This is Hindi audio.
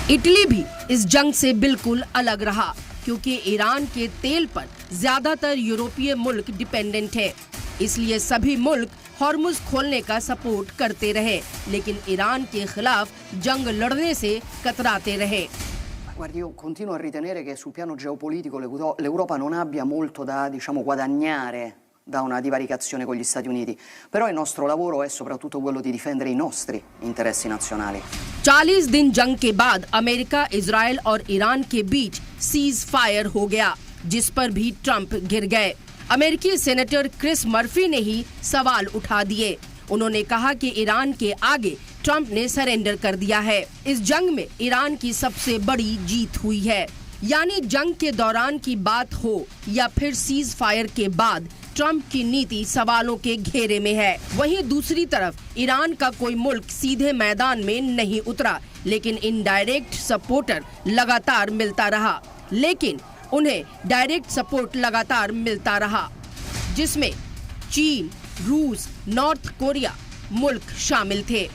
इटली भी इस जंग से बिल्कुल अलग रहा, क्योंकि ईरान के तेल पर ज्यादातर यूरोपीय मुल्क डिपेंडेंट है। इसलिए सभी मुल्क हॉर्मुज खोलने का सपोर्ट करते रहे, लेकिन ईरान के खिलाफ जंग लड़ने से कतराते रहे। Guardi, io continuo a ritenere che sul piano geopolitico l'Europa non abbia molto da, guadagnare da una divaricazione con gli Stati Uniti, però il nostro lavoro è soprattutto quello di difendere i nostri interessi nazionali। 40 दिन जंग के बाद अमेरिका, इजराइल और ईरान के बीच सीज फायर हो गया, जिस पर भी ट्रंप गिर गए। अमेरिकी सेनेटर क्रिस मर्फी ने ही सवाल उठा दिए। उन्होंने कहा कि ईरान के आगे ट्रंप ने सरेंडर कर दिया है। इस जंग में ईरान की सबसे बड़ी जीत हुई है। यानी जंग के दौरान की बात हो या फिर सीज फायर के बाद, ट्रंप की नीति सवालों के घेरे में है। वहीं दूसरी तरफ ईरान का कोई मुल्क सीधे मैदान में नहीं उतरा, लेकिन इनडायरेक्ट सपोर्टर लगातार मिलता रहा। लेकिन उन्हें डायरेक्ट सपोर्ट लगातार मिलता रहा, जिसमें चीन, रूस, नॉर्थ कोरिया मुल्क शामिल थे।